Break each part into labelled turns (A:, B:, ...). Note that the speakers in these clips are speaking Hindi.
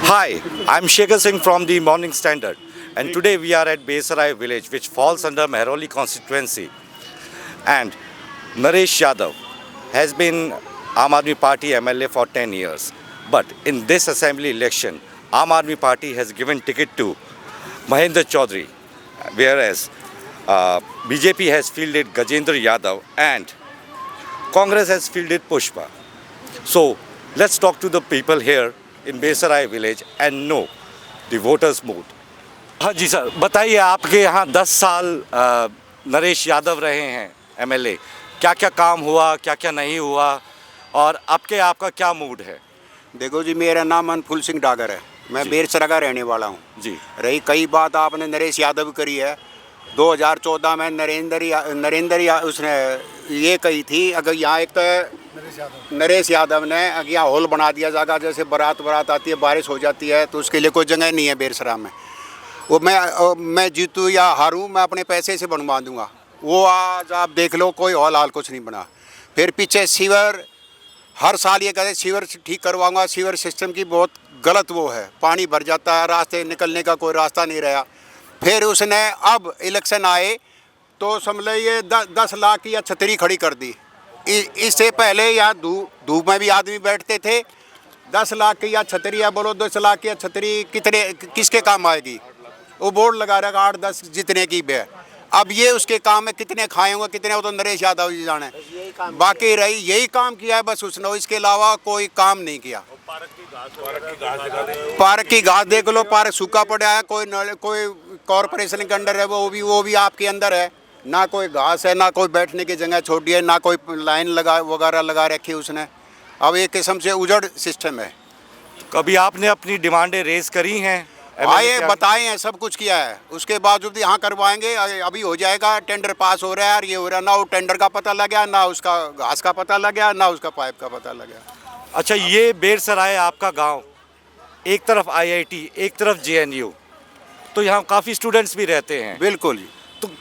A: Hi, I'm Shekhar Singh from the Morning Standard, and today we are at Besarai village, which falls under Mehrauli constituency. And Naresh Yadav has been Aam Aadmi Party MLA for 10 years. But in this assembly election, Aam Aadmi Party has given ticket to Mahendra Chaudhary, whereas BJP has fielded Gajendra Yadav and Congress has fielded Pushpa. So let's talk to the people here in Besarai village and know the voters' mood. हाँ जी सर, बताइए आपके यहाँ 10 साल नरेश यादव रहे हैं एमएलए, क्या क्या काम हुआ, क्या क्या नहीं हुआ और आपका क्या मूड है?
B: देखो जी, मेरा नाम अनफुल सिंह डागर है। मैं बेरसरा का रहने वाला हूँ
A: जी।
B: रही कई बात आपने नरेश यादव करी है। 2014 में नरेंद्र उसने ये कही थी, अगर यहाँ एक तो नरेश यादव ने यहाँ हॉल बना दिया जगह, जैसे बारात आती है, बारिश हो जाती है तो उसके लिए कोई जगह नहीं है बेरसरा में। वो मैं जीतूँ या हारूँ, मैं अपने पैसे से बनवा दूँगा। वो आज आप देख लो, कोई हॉल हाल कुछ नहीं बना। फिर पीछे सीवर, हर साल ये कहते सीवर ठीक करवाऊंगा। सीवर सिस्टम की बहुत गलत वो है, पानी भर जाता है, रास्ते निकलने का कोई रास्ता नहीं रहा। फिर उसने अब इलेक्शन आए तो समझ लो ये 10 लाख की या छतरी खड़ी कर दी। इससे पहले यहाँ धूप में भी आदमी बैठते थे। 10 लाख की या छतरी, या बोलो 10 लाख की या छतरी किसके काम आएगी? वो बोर्ड लगा रहा 8-10 जितने की भी है। अब ये उसके काम में कितने खाए होंगे, कितने, वो तो नरेश यादव जी जाने। बाकी रही यही काम किया है बस उसने, इसके अलावा कोई काम नहीं किया। पार्क की घास देख लो, पार्क सूखा पड़ा है। कोई कॉरपोरेशन के अंडर है, वो भी आपके अंदर है। ना कोई घास है, ना कोई बैठने की जगह छोड़ी है, ना कोई लाइन वगैरह लगा रखी उसने। अब एक किस्म से उजड़ सिस्टम है।
A: कभी आपने अपनी डिमांडें रेज करी हैं?
B: आए बताए हैं, सब कुछ किया है, उसके बावजूद यहाँ करवाएंगे। अभी हो जाएगा, टेंडर पास हो रहा है और ये हो रहा है। ना वो टेंडर का पता लगा, ना उसका घास का पता लगा, ना उसका पाइप का पता लगा।
A: अच्छा, ये बेरसराय आपका गांव, एक तरफ आईआईटी, एक तरफ जेएनयू, तो यहाँ काफ़ी स्टूडेंट्स भी रहते हैं।
B: बिल्कुल जी।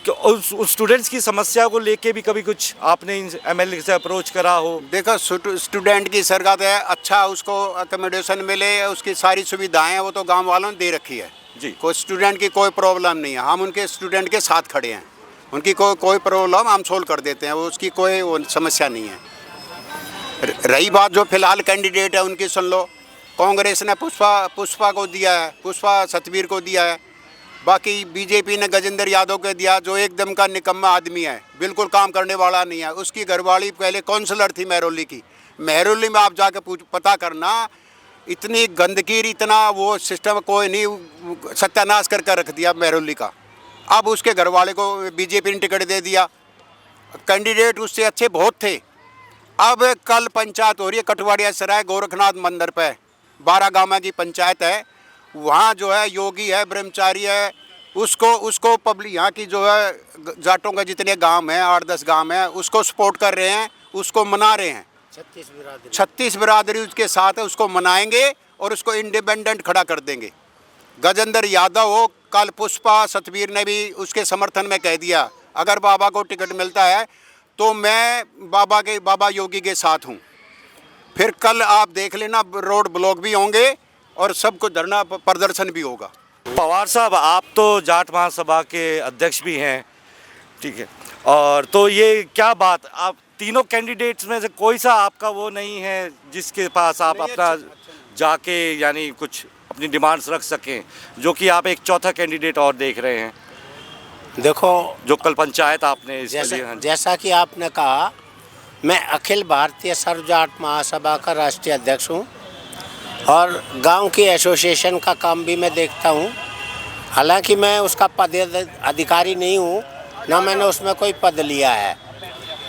A: तो उस स्टूडेंट्स की समस्या को लेके भी कभी कुछ आपने एमएलए से अप्रोच करा हो?
B: देखो, स्टूडेंट की सरकार है, अच्छा उसको अकोमोडेशन मिले, उसकी सारी सुविधाएं वो तो गांव वालों ने दे रखी है
A: जी।
B: कोई स्टूडेंट की कोई प्रॉब्लम नहीं है। हम उनके स्टूडेंट के साथ खड़े हैं, उनकी कोई प्रॉब्लम हम सोल्व कर देते हैं, वो उसकी कोई समस्या नहीं है। रही बात जो फिलहाल कैंडिडेट है उनकी, सुन लो। कांग्रेस ने पुष्पा को दिया है, पुष्पा सतवीर को दिया है। बाकी बीजेपी ने गजेंद्र यादव को दिया, जो एकदम का निकम्मा आदमी है, बिल्कुल काम करने वाला नहीं है। उसकी घरवाली पहले काउंसलर थी महरौली की। महरौली में आप जाके पता करना, इतनी गंदगी, इतना वो सिस्टम कोई नहीं, सत्यानाश करके रख दिया महरौली का। अब उसके घरवाले को बीजेपी ने टिकट दे दिया। कैंडिडेट उससे अच्छे बहुत थे। अब कल पंचायत हो रही है कटवाड़िया सराय गोरखनाथ मंदिर पे, 12 गाँव की पंचायत है। वहाँ जो है योगी है, ब्रह्मचारी है, उसको पब्लिक यहाँ की जो है जाटों के जितने गांव हैं, 8-10 गांव हैं, उसको सपोर्ट कर रहे हैं, उसको मना रहे हैं। 36 बिरादरी उसके साथ है, उसको मनाएंगे और उसको इंडिपेंडेंट खड़ा कर देंगे। गजेंद्र यादव हो, कल पुष्पा सतवीर ने भी उसके समर्थन में कह दिया, अगर बाबा को टिकट मिलता है तो मैं बाबा योगी के साथ हूँ। फिर कल आप देख लेना, रोड ब्लॉक भी होंगे और सबको धरना प्रदर्शन भी होगा।
A: पवार साहब, आप तो जाट महासभा के अध्यक्ष भी हैं, ठीक है, और तो ये क्या बात, आप तीनों कैंडिडेट्स में से कोई सा आपका वो नहीं है जिसके पास आप अपना जाके यानी कुछ अपनी डिमांड्स रख सकें, जो कि आप एक चौथा कैंडिडेट और देख रहे हैं?
C: देखो,
A: जो कल पंचायत आपने
C: जैसा कि आपने कहा, मैं अखिल भारतीय सर्व जाट महासभा का राष्ट्रीय अध्यक्ष हूँ और गांव की एसोसिएशन का काम भी मैं देखता हूँ। हालांकि मैं उसका पद अधिकारी नहीं हूँ, ना मैंने उसमें कोई पद लिया है।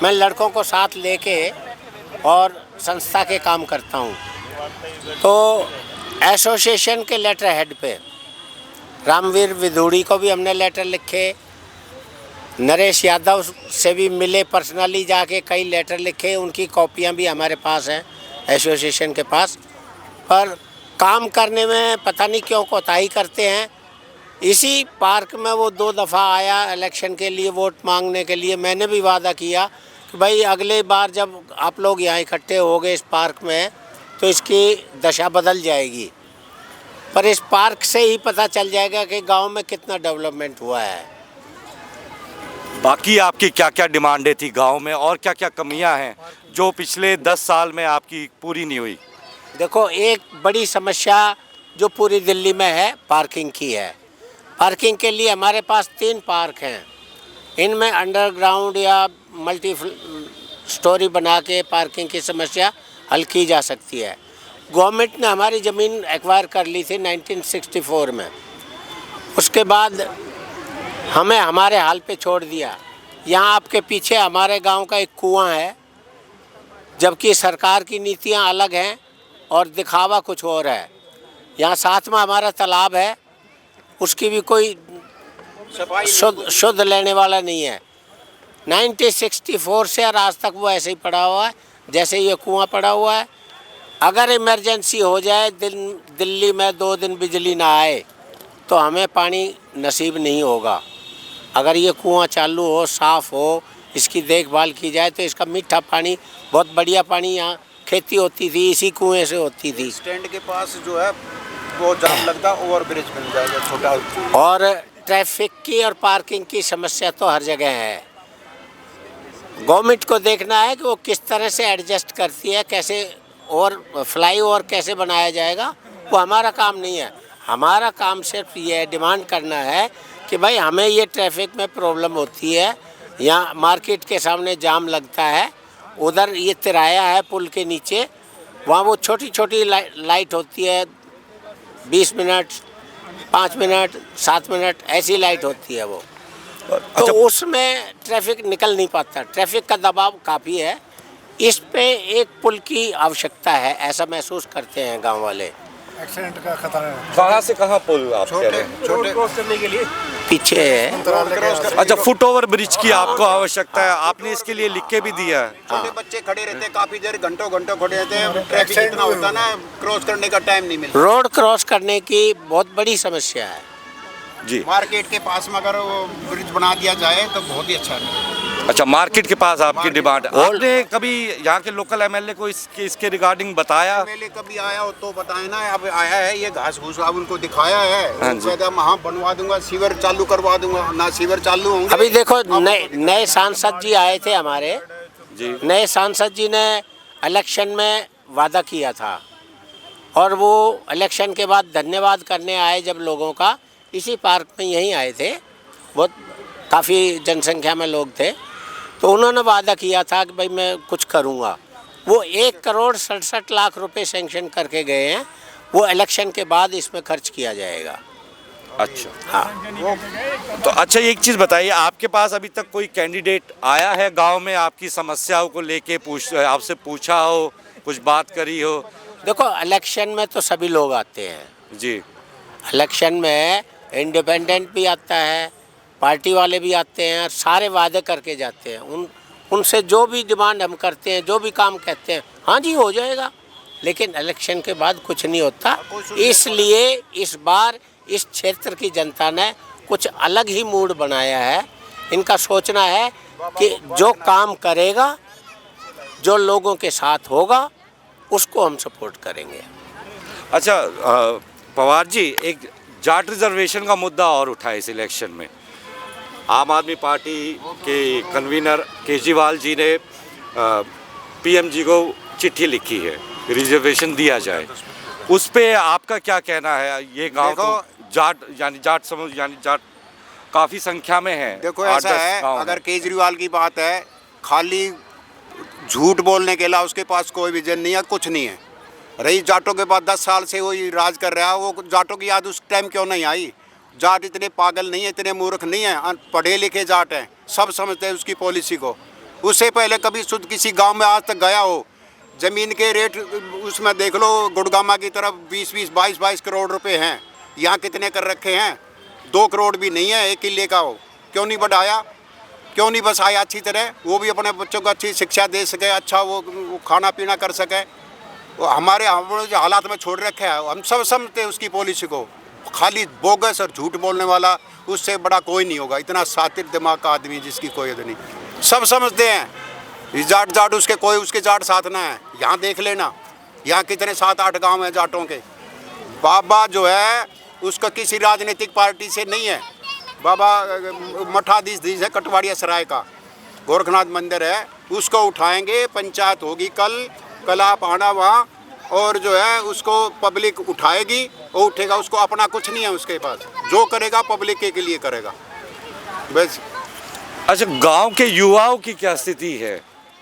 C: मैं लड़कों को साथ लेके और संस्था के काम करता हूँ। तो एसोसिएशन के लेटर हेड पे रामवीर विधूड़ी को भी हमने लेटर लिखे, नरेश यादव से भी मिले, पर्सनली जाके कई लेटर लिखे, उनकी कॉपियाँ भी हमारे पास हैं एसोसिएशन के पास। पर काम करने में पता नहीं क्यों कोताही करते हैं। इसी पार्क में वो 2 दफ़ा आया इलेक्शन के लिए, वोट मांगने के लिए। मैंने भी वादा किया कि भाई अगले बार जब आप लोग यहाँ इकट्ठे हो गए इस पार्क में तो इसकी दशा बदल जाएगी। पर इस पार्क से ही पता चल जाएगा कि गांव में कितना डेवलपमेंट हुआ है।
A: बाकी आपकी क्या क्या डिमांडें थी गांव में और क्या क्या कमियां हैं जो पिछले 10 साल में आपकी पूरी नहीं हुई?
C: देखो, एक बड़ी समस्या जो पूरी दिल्ली में है पार्किंग की है। पार्किंग के लिए हमारे पास 3 पार्क हैं। इनमें अंडरग्राउंड या मल्टी स्टोरी बना के पार्किंग की समस्या हल की जा सकती है। गवर्नमेंट ने हमारी ज़मीन एक्वायर कर ली थी 1964 में। उसके बाद हमें हमारे हाल पे छोड़ दिया। यहाँ आपके पीछे हमारे गांव का एक कुआं है, जबकि सरकार की नीतियाँ अलग हैं और दिखावा कुछ और है। यहाँ साथ में हमारा तालाब है, उसकी भी कोई शुद्ध लेने वाला नहीं है। 1964 से और आज तक वो ऐसे ही पड़ा हुआ है जैसे ये कुआं पड़ा हुआ है। अगर इमरजेंसी हो जाए, दिल्ली में 2 दिन बिजली ना आए तो हमें पानी नसीब नहीं होगा। अगर ये कुआं चालू हो, साफ़ हो, इसकी देखभाल की जाए तो इसका मीठा पानी, बहुत बढ़िया पानी, यहाँ खेती होती थी इसी कुएं से होती थी।
B: स्टैंड के पास जो है वो जाम लगता, ओवर ब्रिज बन जाएगा छोटा।
C: और ट्रैफिक की और पार्किंग की समस्या तो हर जगह है। गवर्नमेंट को देखना है कि वो किस तरह से एडजस्ट करती है, कैसे और फ्लाईओवर कैसे बनाया जाएगा। वो हमारा काम नहीं है। हमारा काम सिर्फ ये डिमांड करना है कि भाई हमें ये ट्रैफिक में प्रॉब्लम होती है। यहाँ मार्केट के सामने जाम लगता है, उधर ये तिराया है पुल के नीचे, वहाँ वो छोटी छोटी लाइट होती है, 20 मिनट, 5 मिनट, 7 मिनट ऐसी लाइट होती है वो। तो उसमें ट्रैफिक निकल नहीं पाता। ट्रैफिक का दबाव काफ़ी है। इस पे एक पुल की आवश्यकता है, ऐसा महसूस करते हैं गांव वाले।
D: एक्सीडेंट का खतरा है।
A: कहाँ से कहाँ पुल आप कह रहे हैं?
B: छोटे
D: क्रॉस करने के लिए
C: पीछे है।
A: अच्छा, फुट ओवर ब्रिज की आपको आवश्यकता है, आपने इसके लिए लिख के भी दिया है।
B: छोटे बच्चे खड़े रहते हैं काफी देर, घंटों घंटों खड़े रहते हैं। ट्रैफिक इतना होता है ना, क्रॉस करने का टाइम नहीं मिलता।
C: रोड क्रॉस करने की बहुत बड़ी समस्या है
A: जी।
B: मार्केट के पास में अगर वो ब्रिज बना दिया जाए तो बहुत ही अच्छा है।
A: अच्छा, मार्केट के पास आपकी डिमांड है। आपने कभी यहाँ के लोकल एमएलए को इसके रिगार्डिंग बताया?
B: एमएलए कभी आया हो तो बताए ना। अब आया है, ये घास भूस अब उनको दिखाया है।
A: हाँ जी।
B: हाँ, बनवा दूंगा, सीवर चालू करवा दूंगा ना। सीवर चालू होंगे।
C: अभी देखो, नए सांसद जी आए थे हमारे
A: जी।
C: नए सांसद जी ने इलेक्शन में वादा किया था और वो इलेक्शन के बाद धन्यवाद करने आए जब लोगों का, इसी पार्क में यहीं आए थे। बहुत काफ़ी जनसंख्या में लोग थे। तो उन्होंने वादा किया था कि भाई मैं कुछ करूँगा। वो 1,67,00,000 रुपए सैंक्शन करके गए हैं। वो इलेक्शन के बाद इसमें खर्च किया जाएगा।
A: अच्छा,
C: हाँ।
A: तो अच्छा एक चीज़ बताइए, आपके पास अभी तक कोई कैंडिडेट आया है गांव में, आपकी समस्याओं को लेके आपसे पूछा हो, कुछ बात करी हो?
C: देखो, इलेक्शन में तो सभी लोग आते हैं
A: जी।
C: इलेक्शन में इंडिपेंडेंट भी आता है, पार्टी वाले भी आते हैं, सारे वादे करके जाते हैं। उनसे जो भी डिमांड हम करते हैं, जो भी काम कहते हैं, हाँ जी हो जाएगा, लेकिन इलेक्शन के बाद कुछ नहीं होता। इसलिए इस बार इस क्षेत्र की जनता ने कुछ अलग ही मूड बनाया है। इनका सोचना है कि जो काम करेगा, जो लोगों के साथ होगा, उसको हम सपोर्ट करेंगे।
A: अच्छा पवार जी, एक जाट रिजर्वेशन का मुद्दा और उठा है इस इलेक्शन में। आम आदमी पार्टी के कन्वीनर केजरीवाल जी ने पीएम जी को चिट्ठी लिखी है, रिजर्वेशन दिया जाए। उस पे आपका क्या कहना है? ये गांव तो जाट काफ़ी संख्या में है।
B: देखो ऐसा है, अगर केजरीवाल की बात है, खाली झूठ बोलने के अलावा उसके पास कोई विजन नहीं है, कुछ नहीं है। रही जाटों के पास 10 साल से वो राज कर रहा है, वो जाटों की याद उस टाइम क्यों नहीं आई? जाट इतने पागल नहीं है, इतने मूर्ख नहीं है, पढ़े लिखे जाट हैं, सब समझते हैं उसकी पॉलिसी को। उससे पहले कभी शुद्ध किसी गांव में आज तक गया हो? ज़मीन के रेट उसमें देख लो, गुड़गामा की तरफ 20-20, 22-22 करोड़ रुपए हैं। यहाँ कितने कर रखे हैं? 2 करोड़ भी नहीं है एक किले का। हो क्यों नहीं बढ़ाया? क्यों नहीं बसाया अच्छी तरह? वो भी अपने बच्चों को अच्छी शिक्षा दे सके, अच्छा वो खाना पीना कर सके। वो हमारे जो हालात में छोड़ रखे हैं, हम सब समझते हैं उसकी पॉलिसी को। खाली बोगस और झूठ बोलने वाला, उससे बड़ा कोई नहीं होगा। इतना सातिर दिमाग का आदमी जिसकी कोई हद नहीं, सब समझते हैं। जाट उसके कोई उसके जाट साथ ना है। यहाँ देख लेना, यहाँ कितने 7-8 गांव हैं जाटों के। बाबा जो है उसका किसी राजनीतिक पार्टी से नहीं है। बाबा मठाधीश है कटवाड़िया सराय का, गोरखनाथ मंदिर है, उसको उठाएंगे। पंचायत होगी कल आप आना वहाँ, और जो है उसको पब्लिक उठाएगी और उठेगा। उसको अपना कुछ नहीं है उसके पास, जो करेगा पब्लिक के लिए करेगा बस।
A: अच्छा, गांव के युवाओं की क्या स्थिति है?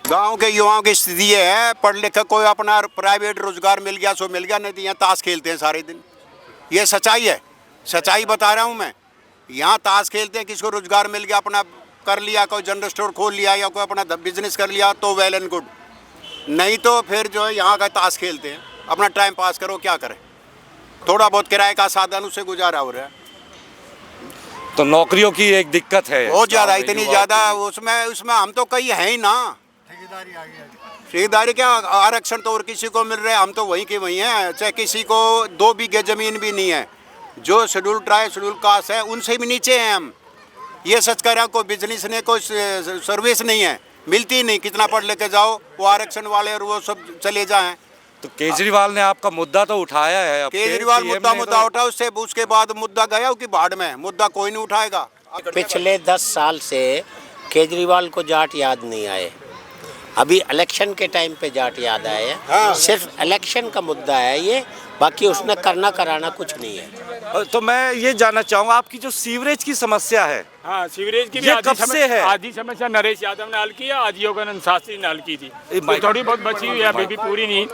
B: गांव के युवाओं की स्थिति ये है, पढ़ लिख कर कोई अपना प्राइवेट रोजगार मिल गया सो मिल गया, नहीं तो यहाँ ताश खेलते हैं सारे दिन। ये सच्चाई है, सच्चाई बता रहा हूँ मैं। यहाँ ताश खेलते हैं, किसको रोजगार मिल गया अपना कर लिया, कोई जनरल स्टोर खोल लिया या कोई अपना बिजनेस कर लिया तो वेल एंड गुड, नहीं तो फिर जो है यहाँ का ताश खेलते हैं, अपना टाइम पास करो। क्या करें, थोड़ा बहुत किराए का साधन उससे गुजारा हो रहा है।
A: तो नौकरियों की एक दिक्कत है
B: बहुत ज़्यादा,
A: गाँव में
B: इतनी
A: युवाओं
B: ज़्यादा।
A: की।
B: उसमें हम तो कहीं हैं ही ना। ठेकेदारी क्या, आरक्षण तो और किसी को मिल रहा है, हम तो वहीं के वहीं हैं। चाहे किसी को 2 बीघे ज़मीन भी नहीं है, जो शेड्यूल ट्राइब शेड्यूल कास्ट है उनसे भी नीचे हैं हम। ये सच कह रहा, कोई बिजनेस नहीं, कोई सर्विस नहीं है, मिलती नहीं। कितना पढ़ लेके जाओ, वो आरक्षण वाले और वो सब चले जाएं।
A: तो केजरीवाल ने आपका मुद्दा तो उठाया है। अब
B: केजरीवाल
A: CM
B: मुद्दा
A: ने
B: मुद्दा उठा, उसके बाद मुद्दा गया कि भाड़ में, मुद्दा कोई नहीं उठाएगा।
C: पिछले 10 साल से केजरीवाल को जाट याद नहीं आए, अभी इलेक्शन के टाइम पे जाट याद आए हैं।
B: हाँ।
C: सिर्फ इलेक्शन का मुद्दा है ये, बाकी उसने करना कराना कुछ नहीं है।
A: तो मैं ये जानना चाहूँगा, आपकी जो सीवरेज की समस्या है,
E: हाँ, सीवरेज की भी
A: ये
E: आधी
A: कब से है?
E: आधी समस्या नरेश यादव ने हल किया, आधी योगानंद शास्त्री ने हल की थी।
A: ये
E: तो थोड़ी बहुत बची हुई है, अभी भी पूरी नहीं।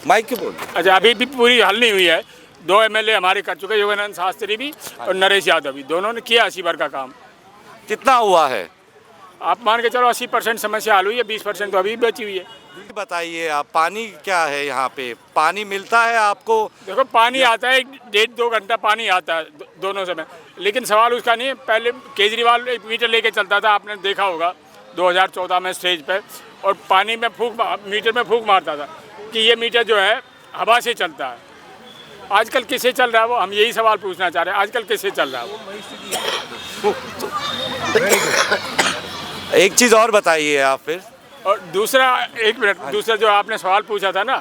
A: माइक के बोल।
E: अच्छा, अभी भी पूरी हल नहीं हुई है। 2 MLA हमारे कर चुके, योगानंद शास्त्री भी और नरेश यादव भी, दोनों ने किया 80 भर का काम।
A: कितना हुआ है?
E: आप मान के चलो 80% समस्या हल हुई है, 20% तो अभी भी बची हुई है।
A: बताइए आप, पानी क्या है यहाँ पे? पानी मिलता है आपको?
E: देखो, पानी आता है 1.5-2 घंटा पानी आता है दोनों समय, लेकिन सवाल उसका नहीं है। पहले केजरीवाल 1 मीटर लेके चलता था, आपने देखा होगा 2014 में स्टेज पर, और पानी में मीटर में फूंक मारता था कि ये मीटर जो है हवा से चलता है। आजकल किससे चल रहा है वो, हम यही सवाल पूछना चाह रहे हैं, आजकल किससे चल रहा है वो?
A: एक चीज़ और बताइए आप फिर।
E: और दूसरा, 1 मिनट, दूसरा जो आपने सवाल पूछा था ना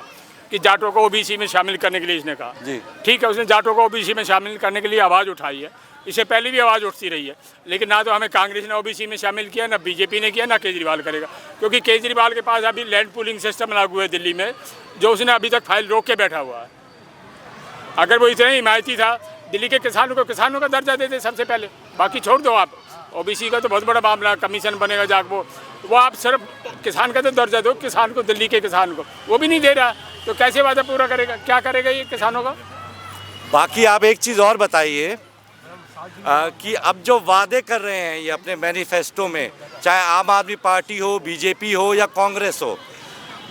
E: कि जाटों को ओबीसी में शामिल करने के लिए, इसने कहा
A: जी
E: ठीक है, उसने जाटों को ओबीसी में शामिल करने के लिए आवाज़ उठाई है, इससे पहले भी आवाज़ उठती रही है, लेकिन ना तो हमें कांग्रेस ने ओबीसी में शामिल किया, ना बीजेपी ने किया, ना केजरीवाल करेगा। क्योंकि केजरीवाल के पास अभी लैंड पूलिंग सिस्टम लागू है दिल्ली में, जो उसने अभी तक फाइल रोक के बैठा हुआ है। अगर वो इतना हिमायती था, दिल्ली के किसानों का दर्जा देते सबसे पहले। बाकी छोड़ दो आप, ओबीसी का तो बहुत बड़ा मामला, कमीशन बनेगा जाक वो आप सिर्फ किसान का तो दर्जा दो, किसान को, दिल्ली के किसान को, वो भी नहीं दे रहा, तो कैसे वादा पूरा करेगा? क्या करेगा ये किसानों का?
A: बाकी आप एक चीज़ और बताइए कि अब जो वादे कर रहे हैं ये अपने मैनिफेस्टो में, चाहे आम आदमी पार्टी हो, बीजेपी हो या कांग्रेस हो,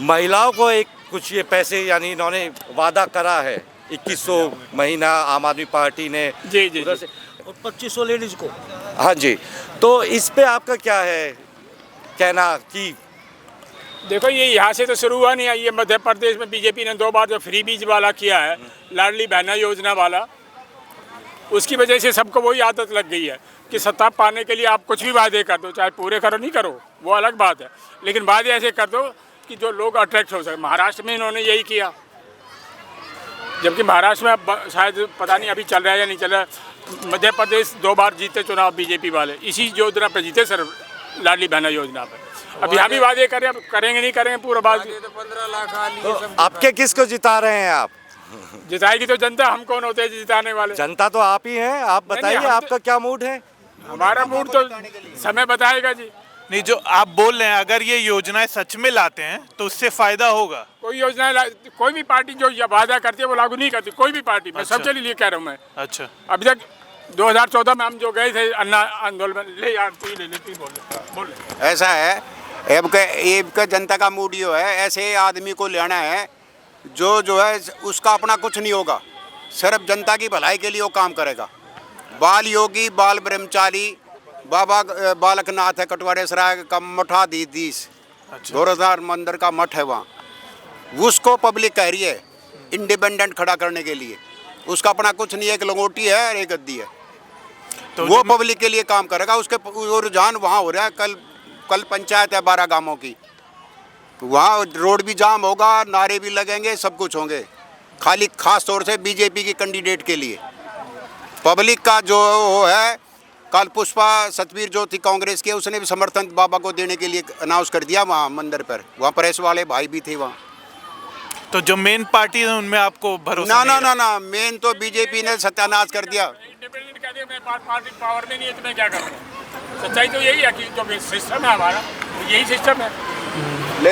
A: महिलाओं को एक कुछ ये पैसे, यानी इन्होंने वादा करा है 2100 महीना आम आदमी पार्टी ने,
E: जी जी,
A: उधर
E: जी।
A: से
D: और 2500 लेडीज को।
A: हाँ जी। तो इस पे आपका क्या है कहना कि
E: देखो, ये यहाँ से तो शुरू हुआ नहीं है। ये मध्य प्रदेश में बीजेपी ने 2 बार जो फ्री बीज वाला किया है, लाडली बहना योजना वाला, उसकी वजह से सबको वही आदत लग गई है कि सत्ता पाने के लिए आप कुछ भी वादे कर दो, चाहे पूरे करो नहीं करो वो अलग बात है, लेकिन वादे ऐसे कर दो कि जो लोग अट्रैक्ट हो सके। महाराष्ट्र में इन्होंने यही किया, जबकि महाराष्ट्र में अब शायद पता नहीं अभी चल रहा है या नहीं चल रहा है। मध्य प्रदेश 2 बार जीते चुनाव बीजेपी वाले, इसी योजना पर जीते सर, लाडली बहना योजना पर। अब यहाँ भी वादे करें, अब करेंगे नहीं करेंगे पूरा बात।
A: तो आपके किसको जिता रहे हैं आप?
E: जिताएगी तो जनता, हम कौन होते हैं जिताने वाले?
A: जनता तो आप ही हैं। आप बताइए
E: हम तो-
A: आपका क्या मूड है?
E: हमारा मूड तो समय बताएगा जी।
F: नहीं, जो आप बोल रहे हैं, अगर ये योजनाएं सच में लाते हैं तो उससे फायदा होगा।
E: कोई योजना, कोई भी पार्टी जो ये वादा करती है वो लागू नहीं करती, कोई भी पार्टी। मैं सबके लिए कह रहा हूँ मैं।
F: अच्छा,
E: अभी तक 2014 में हम जो गए थे अन्ना आंदोलन में, ले यार तू ही ले, तू ही बोल ले।
B: ऐसा है, अब का जनता का मूड ये है, ऐसे आदमी को लेना है जो है उसका अपना कुछ नहीं होगा, सिर्फ जनता की भलाई के लिए वो काम करेगा। बाल योगी, बाल ब्रह्मचारी, बाबा बालकनाथ है कटवाड़े सराय का मठाधीश, गोरखनाथ मंदिर का मठ है वहाँ, उसको पब्लिक कह रही है इंडिपेंडेंट खड़ा करने के लिए। उसका अपना कुछ नहीं है, एक लंगोटी है और एक गद्दी है,
F: तो
B: वो पब्लिक के लिए काम करेगा। उसके रुझान वहाँ हो रहा है। कल पंचायत है 12 गांवों की, वहाँ रोड भी जाम होगा, नारे भी लगेंगे, सब कुछ होंगे। खाली खास तौर से बीजेपी की कैंडिडेट के लिए। पब्लिक का जो वो है, कल पुष्पा सतवीर जो थी कांग्रेस के, उसने भी समर्थन बाबा को देने के लिए अनाउंस कर दिया वहाँ मंदिर पर। वहाँ प्रेस वाले भाई भी थे वहाँ।
F: तो जो मेन पार्टी है उनमें आपको भरोसा
B: ना
F: नहीं
B: ना
F: है?
B: ना ना, मेन तो बीजेपी ने सत्यानाश कर दिया।
E: इंडिपेंडेंट कह दिया, मैं पार्टी पावर में नहीं है तो मैं क्या करूँ। सच्चाई तो यही है कि जो सिस्टम है हमारा, यही सिस्टम है।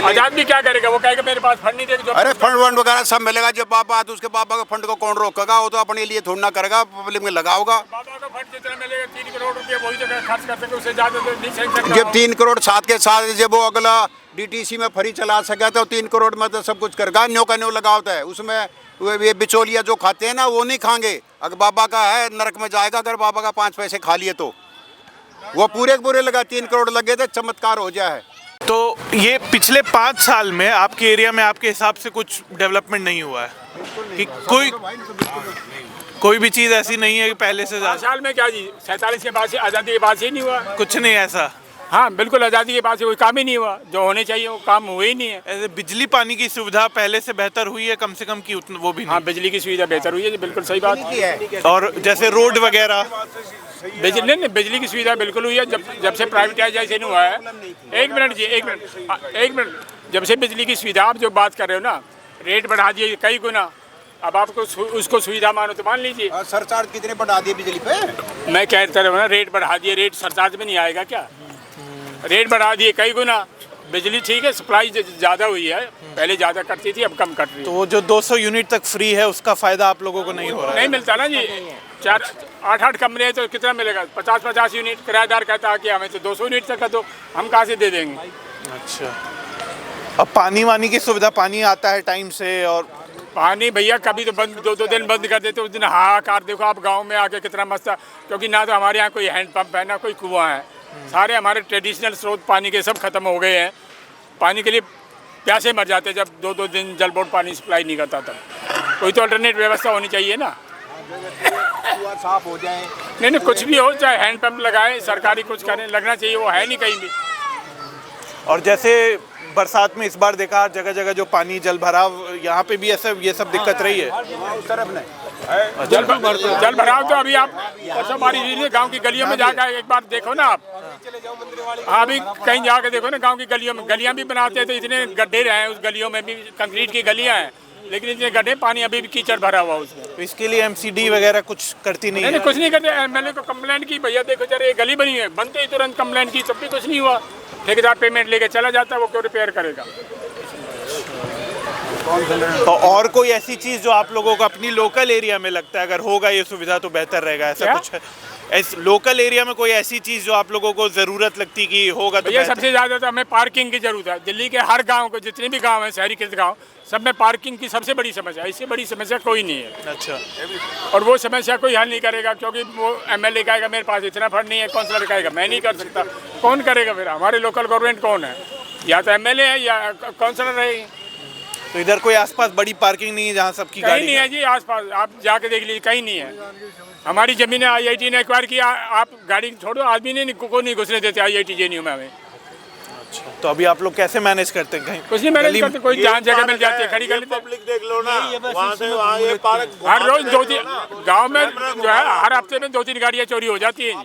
E: आजाद भी क्या करेगा, वो कहेगा मेरे पास फंड नहीं देगा जो।
B: अरे फंड वंड वगैरह सब मिलेगा। जब बाबा आता उसके बाबा का फंड को कौन रोकेगा? वो तो अपने लिए थोड़ा ना करेगा, पब्लिक में लगाओगा।
E: बाबा का फंड जितना मिलेगा 3 करोड़ रुपये वही जगह खर्च कर सके, उससे ज़्यादा तो नहीं सही
B: जब 3 करोड़ साथ के साथ जब वो अगला डीटीसी में फ्री चला सके तो 3 करोड़ में तो सब कुछ करेगा। न्यो का न्यो लगावता है उसमें। ये बिचौलिया जो खाते हैं ना वो नहीं खाएंगे। अगर बाबा का है नरक में जाएगा, अगर बाबा का 5 पैसे खा लिए तो। वो पूरे के पूरे लगा 3 करोड़ लगे थे, चमत्कार हो जाए।
F: तो ये पिछले 5 साल में आपके एरिया में आपके हिसाब से कुछ डेवलपमेंट नहीं हुआ है कि कोई भी चीज़ ऐसी नहीं है कि पहले से
E: 5
F: ज़्यादा?
E: साल में क्या जी, 47 के बाद से आज़ादी के बाद से ही नहीं हुआ।
F: कुछ नहीं ऐसा?
E: हाँ बिल्कुल, आज़ादी के बाद से कोई काम ही नहीं हुआ। जो होने चाहिए वो काम हुए ही नहीं है।
F: ऐसे बिजली पानी की सुविधा पहले से बेहतर हुई है कम से कम की उतना वो भी
E: हाँ
F: नहीं?
E: बिजली की सुविधा बेहतर हुई है जी, बिल्कुल सही बात है।
F: और जैसे रोड वगैरह?
E: बिजली की सुविधा बिल्कुल हुई है। जब से प्राइवेटाइजेशन हुआ है। एक मिनट जी, एक मिनट। जब से बिजली की सुविधा आप जो बात कर रहे हो ना, रेट बढ़ा दिए कई गुना। अब आपको उसको सुविधा मानो तो मान लीजिए।
B: सरचार्ज कितने बढ़ा दिए बिजली पे?
E: मैं कहता रहा ना, रेट बढ़ा दिए, रेट सरचार्ज में नहीं आएगा क्या? रेट बढ़ा दिए कई गुना। बिजली ठीक है, सप्लाई ज़्यादा हुई है, पहले ज़्यादा कटती थी अब कम कट रही है।
F: तो वो जो 200 यूनिट तक फ्री है उसका फ़ायदा आप लोगों को नहीं हो रहा है?
E: नहीं मिलता ना जी। 8-8 कमरे हैं तो कितना मिलेगा? 50-50 यूनिट। किराएदार कहता है कि हमें तो 200 यूनिट तक का दो, हम कहाँ से दे देंगे?
F: अच्छा। अब पानी वानी की सुविधा, पानी आता है टाइम से? और
E: पानी भैया कभी तो बंद, 2-2 दिन बंद कर देते। उस दिन हाहाकार देखो आप गांव में आके कितना मस्त था। क्योंकि ना तो हमारे यहाँ कोई हैंडपम्प है ना कोई कुआं है। सारे हमारे ट्रेडिशनल स्रोत पानी के सब खत्म हो गए हैं। पानी के लिए प्यासे मर जाते जब 2-2 दिन जल बोर्ड पानी सप्लाई नहीं करता। तब कोई तो अल्टरनेट व्यवस्था होनी चाहिए ना।
B: साफ हो जाए।
E: नहीं, कुछ भी हो, चाहे हैंडपम्प लगाए, सरकारी कुछ करें, लगना चाहिए। वो है नहीं कहीं भी।
F: और जैसे बरसात में इस बार देखा जगह जगह जो पानी जल भराव, यहाँ पे भी ऐसा ये सब दिक्कत रही है?
B: उस तरफ नहीं।
E: जल भराव तो अभी आप परसों बारिश हुई है, गांव की गलियों में जाकर एक बार देखो ना आप। हाँ अभी कहीं जाकर देखो ना, गांव की गलियों में। गलियां भी बनाते हैं तो इतने गड्ढे रहे हैं उस गलियों में भी, कंक्रीट की गलियां हैं लेकिन इतने गड्ढे, पानी अभी भी कीचड़ भरा हुआ उसमें।
F: तो इसके लिए MCD वगैरह कुछ करती नहीं है?
E: नहीं, कुछ नहीं करते। MLA को कंप्लेंट की, भैया देखो जरा ये गली बनी है, बनते ही तुरंत कंप्लेंट की, तब भी कुछ नहीं हुआ। ठेकेदार पेमेंट लेके चला जाता है, वो क्यों रिपेयर करेगा?
F: तो और कोई ऐसी चीज़ जो आप लोगों को अपनी लोकल एरिया में लगता है अगर होगा ये सुविधा तो बेहतर रहेगा, ऐसा
E: क्या?
F: कुछ है? लोकल एरिया में कोई ऐसी चीज़ जो आप लोगों को ज़रूरत लगती कि होगा तो
E: भैया
F: बेहतर?
E: सबसे ज़्यादा तो हमें पार्किंग की जरूरत है। दिल्ली के हर गांव को, जितने भी गांव हैं शहरीकृत गांव, सब में पार्किंग की सबसे बड़ी समस्या है। इससे बड़ी समस्या कोई नहीं है।
F: अच्छा।
E: और वो समस्या कोई हल नहीं करेगा, क्योंकि वो MLA कहेगा मेरे पास इतना फंड नहीं है, काउंसलर कहेगा मैं नहीं कर सकता। कौन करेगा फिर? हमारे लोकल गवर्नमेंट कौन है? या तो MLA है या काउंसलर रहेगी।
F: तो इधर कोई आसपास बड़ी पार्किंग नहीं है जहाँ सबकी
E: कहीं
F: गाड़ी
E: नहीं है जी आसपास, आप जाके देख लीजिए, कहीं नहीं है। हमारी ज़मीन IIT ने एक्वायर किया, आप गाड़ी छोड़ो, आदमी ने को नहीं घुसने देते IIT JNU में हमें।
F: तो अभी आप लोग कैसे मैनेज करते हैं? कहीं
E: कुछ नहीं मैनेज करते, कोई जहाँ जगह मिल जाती है खड़ी कर लेते हैं।
G: पब्लिक देख लो ना, वहाँ से वहाँ ये पार्क
E: हर रोज 2-3 गाँव में जो है, हर हफ्ते में 2-3 गाड़ियाँ चोरी हो जाती हैं।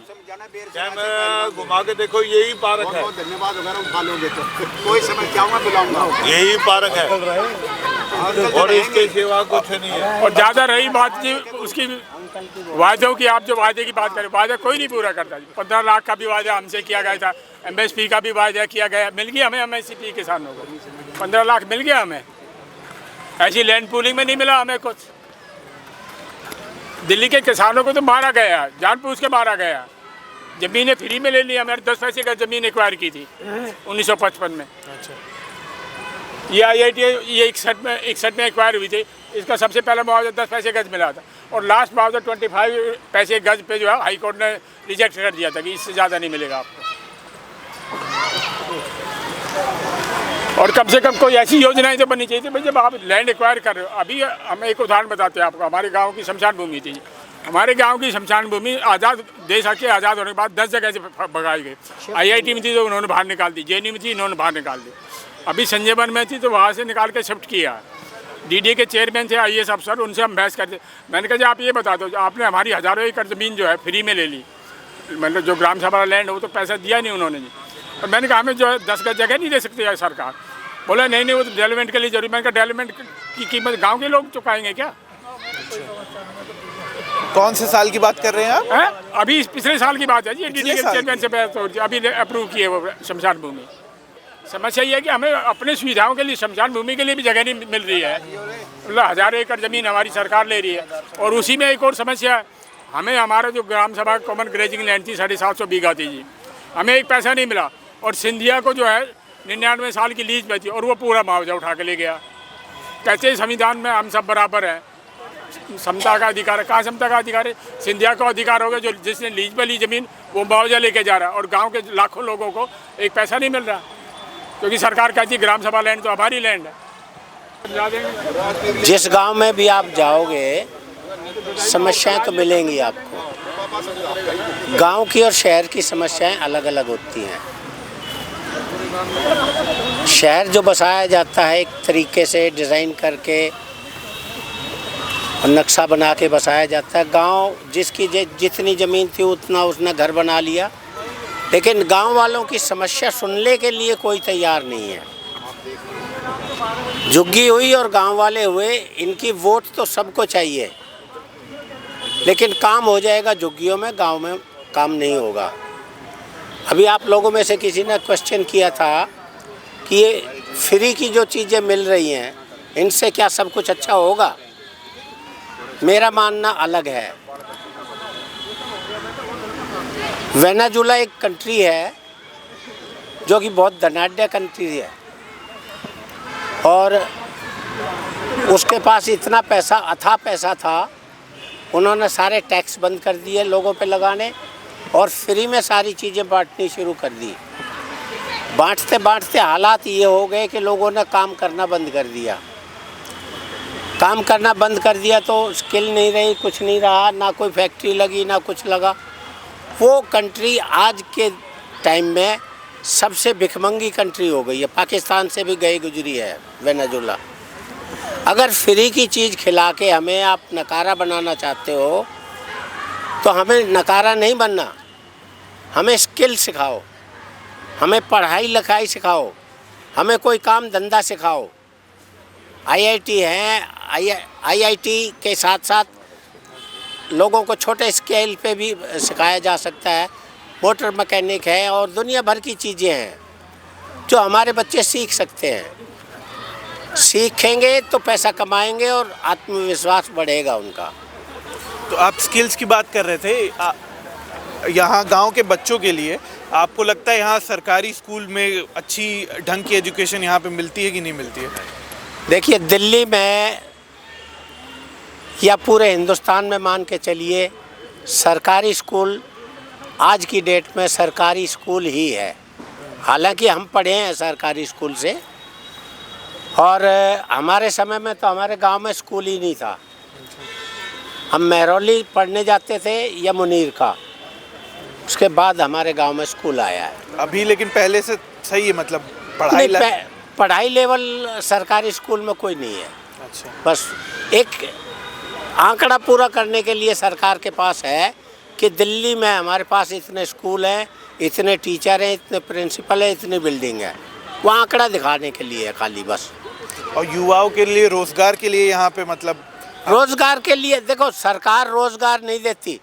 G: कैमरा घुमा के देखो, यही पार्क है।
B: धन्यवाद वगैरह उठा लोगे तो कोई समस्या मैं बुलाऊंगा।
G: यही पार्क है और इसके सिवा कुछ नहीं है।
E: और ज़्यादा रही बात जी उसकी वादों की, आप जो वादे की बात करें, वादा कोई नहीं पूरा करता जी। 15 लाख का भी वादा हमसे किया गया था, MSP का भी वादा किया गया, मिल गया हमें MSP किसानों को 15 लाख मिल गया हमें। ऐसी लैंड पूलिंग में नहीं मिला हमें कुछ। दिल्ली के किसानों को तो मारा गया, जान पूछ के मारा गया। ज़मीनें फ्री में ले ली, हमारे 10 पैसे का ज़मीन एक्वायर की थी 1955 में। ये IIT ये 61 में एक्वायर हुई थी। इसका सबसे पहला मुआवजा 10 पैसे गज मिला था और लास्ट मुआवजा 25 पैसे गज पे जो है हाई कोर्ट ने रिजेक्ट कर दिया था कि इससे ज़्यादा नहीं मिलेगा आपको। और कम से कम कोई ऐसी योजनाएं तो बननी चाहिए थी भाई, जब आप लैंड एक्वायर कर रहे हो। अभी हम एक उदाहरण बताते हैं आपको। हमारे गाँव की शमशान भूमि थी। हमारे गांव की शमशान भूमि आज़ाद देश के आज़ाद होने के बाद 10 जगह से भगाई गई। IIT में थी तो उन्होंने बाहर निकाल दी, JNU में थी इन्होंने बाहर निकाल दी। अभी संजय वन में थी तो वहाँ से निकाल के शिफ्ट किया। डीडीए के चेयरमैन थे IAS अफसर, उनसे हम बहस करते। मैंने कहा जी आप ये बता दो, आपने हमारी हज़ारों एकड़ ज़मीन जो है फ्री में ले ली, मतलब जो ग्राम सभा लैंड हो तो पैसा दिया नहीं उन्होंने जी। और मैंने कहा हमें जो है 10 गज जगह नहीं दे सकती है सरकार। बोला नहीं वो तो डेवलपमेंट के लिए जरूरी। मैंने कहा डेवलपमेंट की कीमत गाँव के लोग चुकाएंगे क्या?
F: कौन से साल की बात कर रहे हैं आप?
E: है अभी पिछले साल की बात है जी, डीडीए के चेयरमैन से बहस हो रही है, अभी अप्रूव किए वो शमशान भूमि। समस्या ये है कि हमें अपने सुविधाओं के लिए शमशान भूमि के लिए भी जगह नहीं मिल रही है। मतलब हज़ारों एकड़ ज़मीन हमारी सरकार ले रही है। और उसी में एक और समस्या है, हमें हमारा जो ग्राम सभा कॉमन ग्रेजिंग लैंड थी 750 बीघा थी जी, हमें एक पैसा नहीं मिला। और सिंधिया को जो है 99 साल की लीज में थी और वो पूरा मुआवजा उठा के ले गया। कहते संविधान में हम सब बराबर हैं, समता का अधिकार है। कहाँ समता का अधिकार है? सिंधिया को अधिकार होगा जो जिसने लीज पे ली ज़मीन वो मुआवजा लेके जा रहा है, और गाँव के लाखों लोगों को एक पैसा नहीं मिल रहा, क्योंकि सरकार कहती है ग्राम सभा लैंड तो हमारी लैंड है।
C: जिस गांव में भी आप जाओगे समस्याएं तो मिलेंगी आपको। गांव की और शहर की समस्याएं अलग अलग होती हैं। शहर जो बसाया जाता है एक तरीके से डिज़ाइन करके और नक्शा बना के बसाया जाता है। गांव जिसकी जितनी ज़मीन थी उतना उसने घर बना लिया, लेकिन गांव वालों की समस्या सुनने के लिए कोई तैयार नहीं है। झुग्गी हुई और गांव वाले हुए, इनकी वोट तो सबको चाहिए, लेकिन काम हो जाएगा झुग्गियों में, गांव में काम नहीं होगा। अभी आप लोगों में से किसी ने क्वेश्चन किया था कि ये फ्री की जो चीज़ें मिल रही हैं इनसे क्या सब कुछ अच्छा होगा? मेरा मानना अलग है। वेनेजुला एक कंट्री है जो कि बहुत धनाढ्य कंट्री है, और उसके पास इतना पैसा, अथाह पैसा था, उन्होंने सारे टैक्स बंद कर दिए लोगों पे लगाने और फ्री में सारी चीज़ें बांटनी शुरू कर दी। बांटते बांटते हालात ये हो गए कि लोगों ने काम करना बंद कर दिया। काम करना बंद कर दिया तो स्किल नहीं रही, कुछ नहीं रहा, ना कोई फैक्ट्री लगी ना कुछ लगा। वो कंट्री आज के टाइम में सबसे भिखमंगी कंट्री हो गई है, पाकिस्तान से भी गई गुजरी है वेनेजुला। अगर फ्री की चीज़ खिला के हमें आप नकारा बनाना चाहते हो तो हमें नकारा नहीं बनना, हमें स्किल सिखाओ, हमें पढ़ाई लिखाई सिखाओ, हमें कोई काम धंधा सिखाओ। IIT है, IIT के साथ साथ लोगों को छोटे स्केल पे भी सिखाया जा सकता है। मोटर मैकेनिक है और दुनिया भर की चीज़ें हैं जो हमारे बच्चे सीख सकते हैं। सीखेंगे तो पैसा कमाएंगे और आत्मविश्वास बढ़ेगा उनका।
F: तो आप स्किल्स की बात कर रहे थे, यहाँ गांव के बच्चों के लिए आपको लगता है यहाँ सरकारी स्कूल में अच्छी ढंग की एजुकेशन यहाँ पे मिलती है कि नहीं मिलती है?
C: देखिए, दिल्ली में या पूरे हिंदुस्तान में मान के चलिए सरकारी स्कूल आज की डेट में सरकारी स्कूल ही है। हालांकि हम पढ़े हैं सरकारी स्कूल से, और हमारे समय में तो हमारे गांव में स्कूल ही नहीं था। हम महरौली पढ़ने जाते थे या मुनीर का, उसके बाद हमारे गांव में स्कूल आया है।
F: अभी लेकिन पहले से सही है, मतलब
C: पढ़ाई लेवल सरकारी स्कूल में कोई नहीं है।
F: अच्छा,
C: बस एक आंकड़ा पूरा करने के लिए सरकार के पास है कि दिल्ली में हमारे पास इतने स्कूल हैं, इतने टीचर हैं, इतने प्रिंसिपल हैं, इतनी बिल्डिंग है। वो आंकड़ा दिखाने के लिए है खाली बस।
F: और युवाओं के लिए, रोजगार के लिए यहाँ पे मतलब
C: रोजगार के लिए देखो, सरकार रोजगार नहीं देती,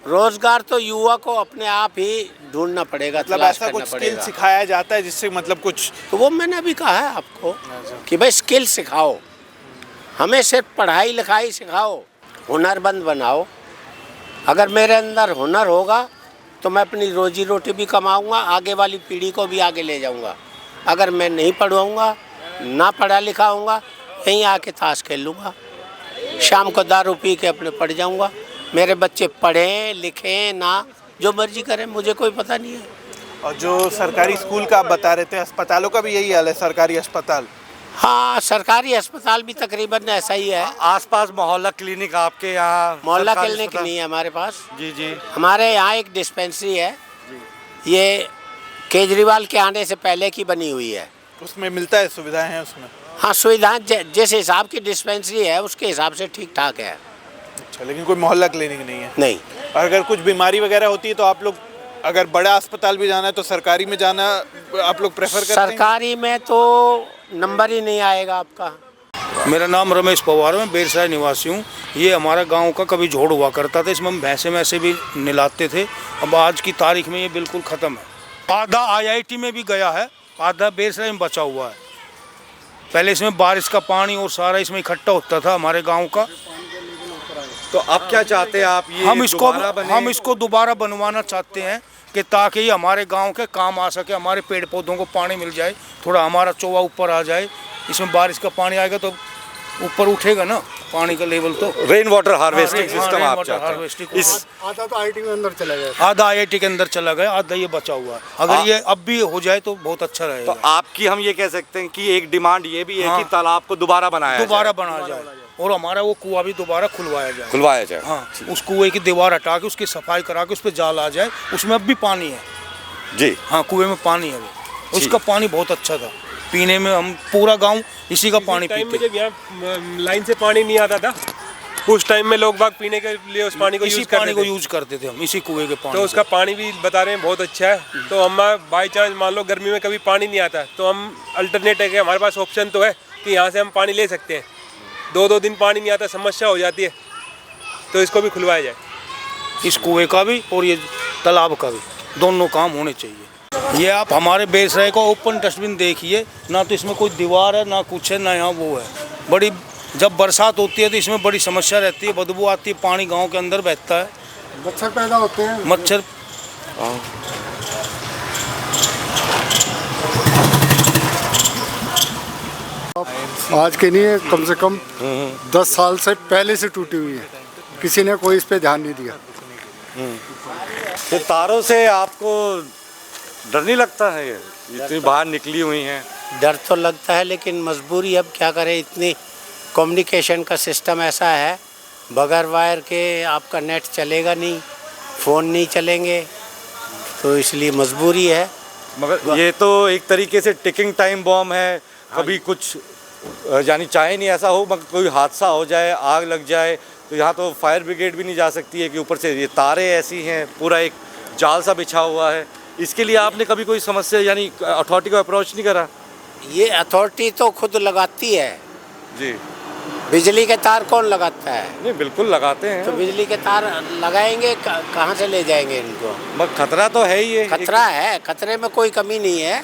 C: रोजगार तो युवा को अपने आप ही ढूंढना पड़ेगा,
F: मतलब
C: तलाश
F: ऐसा
C: करना
F: कुछ स्किल
C: पड़ेगा।
F: सिखाया जाता है जिससे मतलब कुछ,
C: तो वो मैंने अभी कहा है आपको कि भाई स्किल सिखाओ, हमें सिर्फ पढ़ाई लिखाई सिखाओ, हुनरमंद बनाओ। अगर मेरे अंदर हुनर होगा तो मैं अपनी रोजी रोटी भी कमाऊंगा, आगे वाली पीढ़ी को भी आगे ले जाऊंगा। अगर मैं नहीं पढ़वाऊंगा, ना पढ़ा लिखा हूँगा, यहीं आके ताश खेल लूँगा, शाम को दारू पी के अपने पढ़ जाऊँगा। मेरे बच्चे पढ़ें लिखें ना, जो मर्जी करें, मुझे कोई पता नहीं है।
F: और जो सरकारी स्कूल का आप बता रहे थे, अस्पतालों का भी यही हाल है, सरकारी अस्पताल?
C: हाँ, सरकारी अस्पताल भी तकरीबन ऐसा ही है।
A: आसपास मोहल्ला क्लिनिक आपके यहाँ?
C: मोहल्ला
A: सरकारी
C: क्लिनिक
A: अस्पताल?
C: नहीं है हमारे पास।
A: जी जी।
C: हमारे यहाँ एक डिस्पेंसरी है, ये केजरीवाल के आने से पहले की बनी हुई है।
F: उसमें मिलता है, सुविधाएं हैं उसमें?
C: हाँ, सुविधाएं जिस हिसाब की डिस्पेंसरी है उसके हिसाब से ठीक ठाक है।
F: अच्छा, लेकिन कोई मोहल्ला क्लिनिक नहीं है?
C: नहीं।
F: अगर कुछ बीमारी वगैरह होती है तो आप लोग, अगर बड़ा अस्पताल भी जाना है तो सरकारी में जाना आप लोग प्रेफर करते हैं?
C: सरकारी में तो नंबर ही नहीं आएगा आपका।
H: मेरा नाम रमेश पवार है, मैं बेरसराय निवासी हूँ। ये हमारा गांव का कभी झोड़ हुआ करता था, इसमें हम भैंसे वैसे भी निलाते थे। अब आज की तारीख में ये बिल्कुल ख़त्म है। आधा IIT में भी गया है, आधा बेरसराय में बचा हुआ है। पहले इसमें बारिश का पानी और सारा इसमें इकट्ठा होता था हमारे गाँव का।
A: तो अब क्या चाहते हैं आप? ये
H: हम
A: दोबारा
H: इसको दोबारा बनवाना चाहते हैं कि ताकि ये हमारे गांव के काम आ सके, हमारे पेड़ पौधों को पानी मिल जाए, थोड़ा हमारा चौवा ऊपर आ जाए। इसमें बारिश का पानी आएगा तो ऊपर उठेगा ना पानी का लेवल। तो
A: रेन वाटर हार्वेस्टिंग
H: हाँ,
A: सिस्टम
H: रेन
A: आप
H: वाटर
A: चाहते हैं।
H: हार्वेस्टिंग।
A: इस
D: आधा तो IIT में अंदर चला गया।
H: आधा IIT के अंदर चला गया, आधा ये बचा हुआ है। अगर ये अब भी हो जाए तो बहुत अच्छा
A: तो
H: रहेगा।
A: आपकी हम ये कह सकते हैं कि एक डिमांड ये भी है
H: हाँ।
A: कि तालाब को दोबारा बना
H: जाए और हमारा वो कुआं भी दोबारा खुलवाया जाए। हाँ, उस कुएं की दीवार हटा के उसकी सफाई करा के उस पर जाल आ जाए। उसमें अब भी पानी है
A: जी।
H: हाँ, कुएं में पानी है। उसका पानी बहुत अच्छा था पीने में। हम पूरा गांव इसी का पानी पीते।
I: जब यहाँ लाइन से पानी नहीं आता था उस टाइम में लोग बाग पीने के लिए उस पानी को
H: यूज करते थे हम, इसी कुएं के पानी।
I: तो उसका पानी भी बता रहे हैं बहुत अच्छा है। तो हम बाई चांस मान लो गर्मी में कभी पानी नहीं आता तो हम अल्टरनेट है कि हमारे पास ऑप्शन तो है कि यहाँ से हम पानी ले सकते हैं। 2-2 दिन पानी नहीं आता, समस्या हो जाती है, तो इसको भी खुलवाया जाए।
H: इस कुएं का भी और ये तालाब का भी, दोनों काम होने चाहिए। ये आप हमारे बेरसराय का ओपन डस्टबिन देखिए, ना तो इसमें कोई दीवार है ना कुछ है, ना यहाँ वो है। बड़ी जब बरसात होती है तो इसमें बड़ी समस्या रहती है, बदबू आती है, पानी गांव के अंदर बहता है,
D: मच्छर पैदा होते हैं।
H: मच्छर।
D: आज के नहीं है, कम से कम 10 साल से पहले से टूटी हुई है। किसी ने कोई इस पे ध्यान नहीं दिया।
A: तो तारों से आपको डर नहीं लगता है? ये इतनी बाहर निकली हुई हैं।
C: डर तो लगता है लेकिन मजबूरी, अब क्या करें। इतनी कम्युनिकेशन का सिस्टम ऐसा है, बगैर वायर के आपका नेट चलेगा नहीं, फ़ोन नहीं चलेंगे, तो इसलिए मजबूरी है।
A: मगर ये तो एक तरीके से टिकिंग टाइम बॉम्ब है। कभी कुछ यानी चाहे नहीं ऐसा हो, मगर कोई हादसा हो जाए, आग लग जाए, तो यहाँ तो फायर ब्रिगेड भी नहीं जा सकती है कि ऊपर से ये तारें ऐसी हैं, पूरा एक जाल सा बिछा हुआ है। इसके लिए आपने कभी कोई समस्या यानी अथॉरिटी को अप्रोच नहीं करा?
C: ये अथॉरिटी तो खुद लगाती है
A: जी।
C: बिजली के तार कौन लगाता है?
A: नहीं, बिल्कुल लगाते हैं।
C: तो बिजली के तार लगाएंगे, कहाँ से ले जाएंगे इनको?
A: मगर खतरा तो है ही है।
C: खतरा है, खतरे में कोई कमी नहीं है।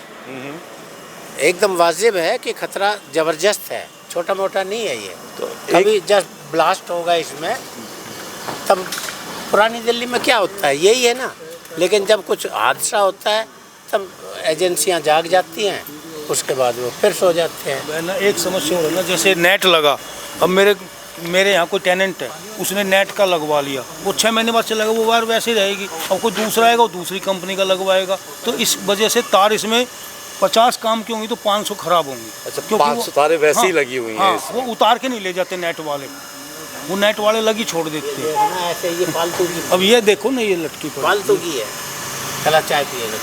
C: एकदम वाजिब है कि खतरा ज़बरदस्त है, छोटा मोटा नहीं है ये।
A: तो
C: कभी जस्ट ब्लास्ट होगा इसमें, तब पुरानी दिल्ली में क्या होता है यही है ना। लेकिन जब कुछ हादसा होता है तब एजेंसियां जाग जाती हैं, उसके बाद वो फिर सो जाते हैं।
H: ना एक समस्या हो रही ना, जैसे नेट लगा। अब मेरे यहाँ कोई टेनेंट है, उसने नेट का लगवा लिया, वो 6 महीने बाद चलेगा, वो वायर वैसे ही रहेगी। अब कोई दूसरा आएगा, वो दूसरी कंपनी का लगवाएगा। तो इस वजह से तार इसमें 50 काम की होंगी तो 500 खराब होंगी।
A: अच्छा, 500 तारें वैसे ही लगी हुई हैं।
H: हाँ, वो उतार के नहीं ले जाते नेट वाले, वो नेट वाले लगी छोड़ देते हैं।
C: ऐसे ये फालतू की,
H: अब ये देखो ना, ये लटकी पड़ी
C: फालतू की है। चला चाय पिएगा।